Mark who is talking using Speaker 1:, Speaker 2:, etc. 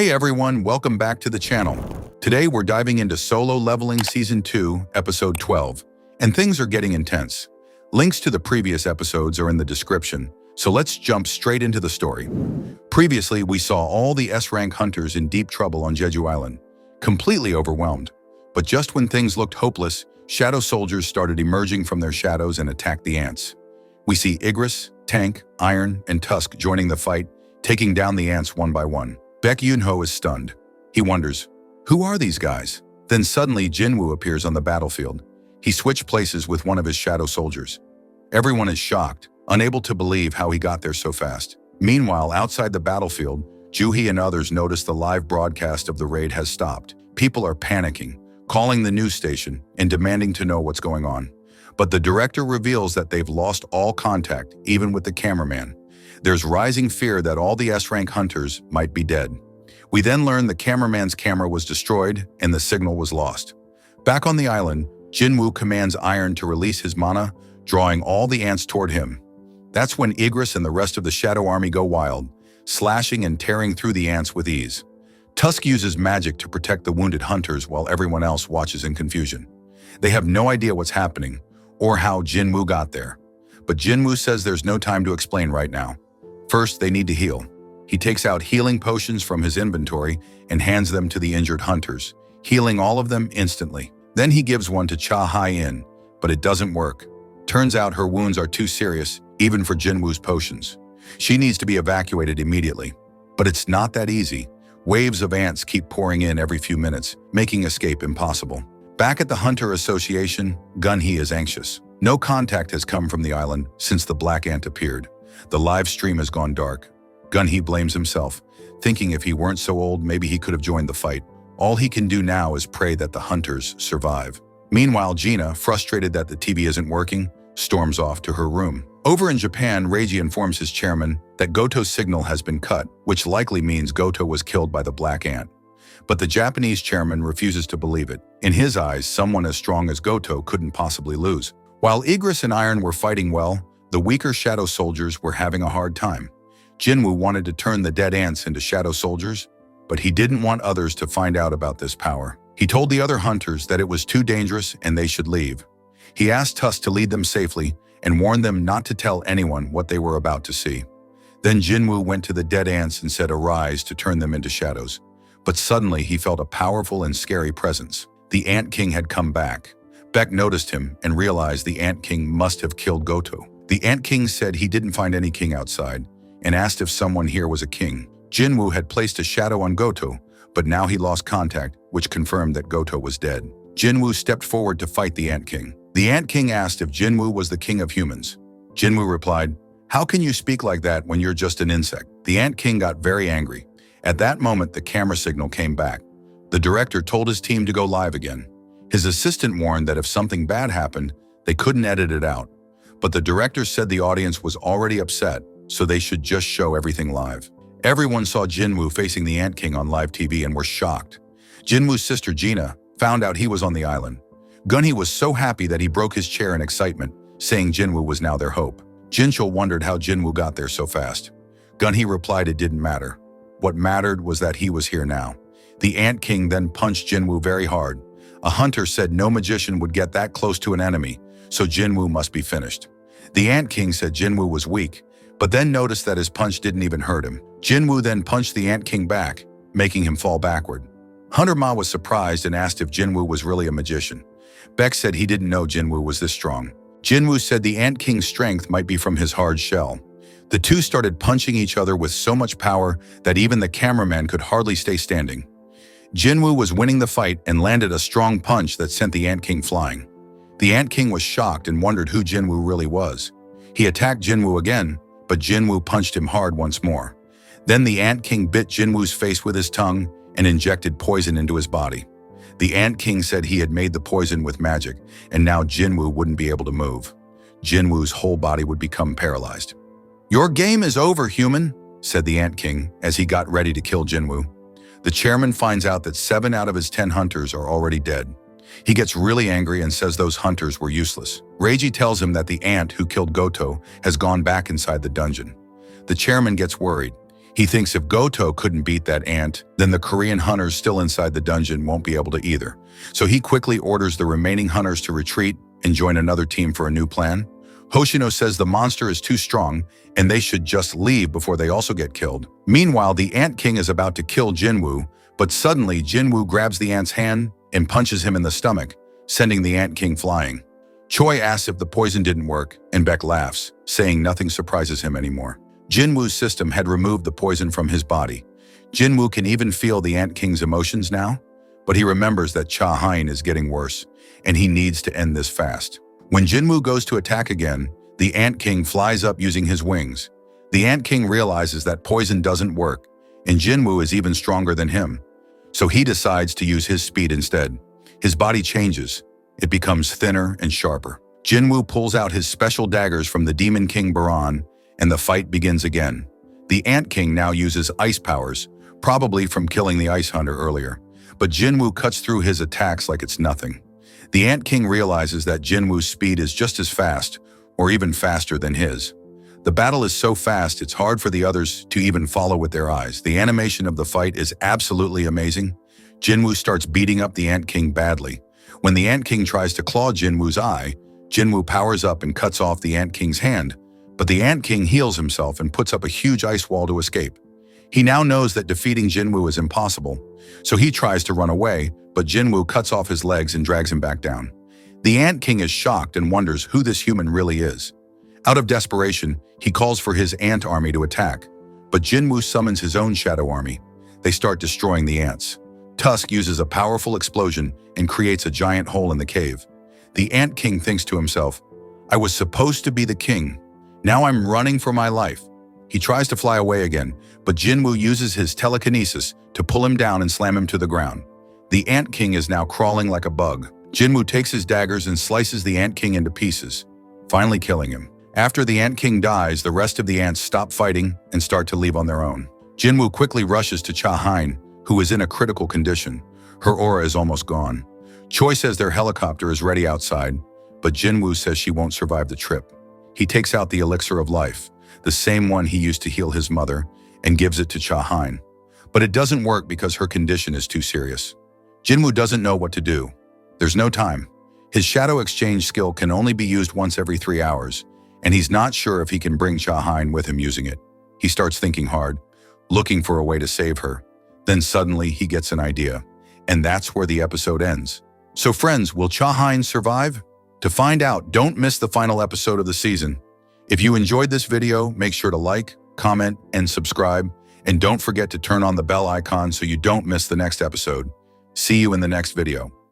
Speaker 1: Hey everyone, welcome back to the channel. Today we're diving into Solo Leveling Season 2, Episode 12, and things are getting intense. Links to the previous episodes are in the description, so let's jump straight into the story. Previously, we saw all the S-rank hunters in deep trouble on Jeju Island, completely overwhelmed. But just when things looked hopeless, shadow soldiers started emerging from their shadows and attacked the ants. We see Igris, Tank, Iron, and Tusk joining the fight, taking down the ants one by one. Jinwoo is stunned. He wonders, who are these guys? Then suddenly Jinwoo appears on the battlefield. He switched places with one of his shadow soldiers. Everyone is shocked, unable to believe how he got there so fast. Meanwhile, outside the battlefield, Juhee and others notice the live broadcast of the raid has stopped. People are panicking, calling the news station and demanding to know what's going on. But the director reveals that they've lost all contact, even with the cameraman. There's rising fear that all the S-rank hunters might be dead. We then learn the cameraman's camera was destroyed and the signal was lost. Back on the island, Jinwoo commands Iron to release his mana, drawing all the ants toward him. That's when Igris and the rest of the Shadow Army go wild, slashing and tearing through the ants with ease. Tusk uses magic to protect the wounded hunters while everyone else watches in confusion. They have no idea what's happening or how Jinwoo got there. But Jinwoo says there's no time to explain right now. First, they need to heal. He takes out healing potions from his inventory and hands them to the injured hunters, healing all of them instantly. Then he gives one to Cha Hai-in, but it doesn't work. Turns out her wounds are too serious, even for Jinwoo's potions. She needs to be evacuated immediately. But it's not that easy. Waves of ants keep pouring in every few minutes, making escape impossible. Back at the Hunter Association, Gun-hee is anxious. No contact has come from the island since the black ant appeared. The live stream has gone dark. Gun-hee blames himself, thinking if he weren't so old, maybe he could have joined the fight. All he can do now is pray that the hunters survive. Meanwhile, Gina, frustrated that the TV isn't working, storms off to her room. Over in Japan, Reiji informs his chairman that Goto's signal has been cut, which likely means Goto was killed by the black ant. But the Japanese chairman refuses to believe it. In his eyes, someone as strong as Goto couldn't possibly lose. While Igris and Iron were fighting well, the weaker shadow soldiers were having a hard time. Jinwoo wanted to turn the dead ants into shadow soldiers, but he didn't want others to find out about this power. He told the other hunters that it was too dangerous and they should leave. He asked Tusk to lead them safely and warned them not to tell anyone what they were about to see. Then Jinwoo went to the dead ants and said arise to turn them into shadows. But suddenly he felt a powerful and scary presence. The Ant King had come back. Beck noticed him and realized the Ant King must have killed Goto. The Ant King said he didn't find any king outside and asked if someone here was a king. Jinwoo had placed a shadow on Goto, but now he lost contact, which confirmed that Goto was dead. Jinwoo stepped forward to fight the Ant King. The Ant King asked if Jinwoo was the king of humans. Jinwoo replied, "How can you speak like that when you're just an insect?" The Ant King got very angry. At that moment, the camera signal came back. The director told his team to go live again. His assistant warned that if something bad happened, they couldn't edit it out. But the director said the audience was already upset, so they should just show everything live. Everyone saw Jinwoo facing the Ant King on live TV and were shocked. Jinwoo's sister Gina found out he was on the island. Gun-hee was so happy that he broke his chair in excitement, saying Jinwoo was now their hope. Jinchul wondered how Jinwoo got there so fast. Gun-hee replied it didn't matter. What mattered was that he was here now. The Ant King then punched Jinwoo very hard. A hunter said no magician would get that close to an enemy, so Jinwoo must be finished. The Ant King said Jinwoo was weak, but then noticed that his punch didn't even hurt him. Jinwoo then punched the Ant King back, making him fall backward. Hunter Ma was surprised and asked if Jinwoo was really a magician. Beck said he didn't know Jinwoo was this strong. Jinwoo said the Ant King's strength might be from his hard shell. The two started punching each other with so much power that even the cameraman could hardly stay standing. Jinwoo was winning the fight and landed a strong punch that sent the Ant King flying. The Ant King was shocked and wondered who Jinwoo really was. He attacked Jinwoo again, but Jinwoo punched him hard once more. Then the Ant King bit Jinwoo's face with his tongue and injected poison into his body. The Ant King said he had made the poison with magic, and now Jinwoo wouldn't be able to move. Jinwoo's whole body would become paralyzed. "Your game is over, human," said the Ant King as he got ready to kill Jinwoo. The chairman finds out that 7 out of his 10 hunters are already dead. He gets really angry and says those hunters were useless. Reiji tells him that the ant who killed Goto has gone back inside the dungeon. The chairman gets worried. He thinks if Goto couldn't beat that ant, then the Korean hunters still inside the dungeon won't be able to either. So he quickly orders the remaining hunters to retreat and join another team for a new plan. Hoshino says the monster is too strong and they should just leave before they also get killed. Meanwhile, the Ant King is about to kill Jinwoo, but suddenly Jinwoo grabs the ant's hand and punches him in the stomach, sending the Ant King flying. Choi asks if the poison didn't work, and Beck laughs, saying nothing surprises him anymore. Jinwoo's system had removed the poison from his body. Jinwoo can even feel the Ant King's emotions now, but he remembers that Cha Hein is getting worse, and he needs to end this fast. When Jinwoo goes to attack again, the Ant King flies up using his wings. The Ant King realizes that poison doesn't work, and Jinwoo is even stronger than him. So he decides to use his speed instead. His body changes. It becomes thinner and sharper. Jinwoo pulls out his special daggers from the Demon King Baran, and the fight begins again. The Ant King now uses ice powers, probably from killing the Ice Hunter earlier, but Jinwoo cuts through his attacks like it's nothing. The Ant King realizes that Jinwoo's speed is just as fast, or even faster than his. The battle is so fast it's hard for the others to even follow with their eyes. The animation of the fight is absolutely amazing. Jinwoo starts beating up the Ant King badly. When the Ant King tries to claw Jinwoo's eye, Jinwoo powers up and cuts off the Ant King's hand, but the Ant King heals himself and puts up a huge ice wall to escape. He now knows that defeating Jinwoo is impossible, so he tries to run away, but Jinwoo cuts off his legs and drags him back down. The Ant King is shocked and wonders who this human really is. Out of desperation, he calls for his ant army to attack, but Jinwoo summons his own shadow army. They start destroying the ants. Tusk uses a powerful explosion and creates a giant hole in the cave. The Ant King thinks to himself, "I was supposed to be the king. Now I'm running for my life." He tries to fly away again, but Jinwoo uses his telekinesis to pull him down and slam him to the ground. The Ant King is now crawling like a bug. Jinwoo takes his daggers and slices the Ant King into pieces, finally killing him. After the Ant King dies, the rest of the ants stop fighting and start to leave on their own. Jinwoo quickly rushes to Cha Hein, who is in a critical condition. Her aura is almost gone. Choi says their helicopter is ready outside, but Jinwoo says she won't survive the trip. He takes out the elixir of life, the same one he used to heal his mother, and gives it to Cha Hein. But it doesn't work because her condition is too serious. Jinwoo doesn't know what to do. There's no time. His shadow exchange skill can only be used once every 3 hours, and he's not sure if he can bring Cha Hein with him using it. He starts thinking hard, looking for a way to save her. Then suddenly he gets an idea, and that's where the episode ends. So friends, will Cha Hein survive? To find out, don't miss the final episode of the season. If you enjoyed this video, make sure to like, comment, and subscribe, and don't forget to turn on the bell icon so you don't miss the next episode. See you in the next video.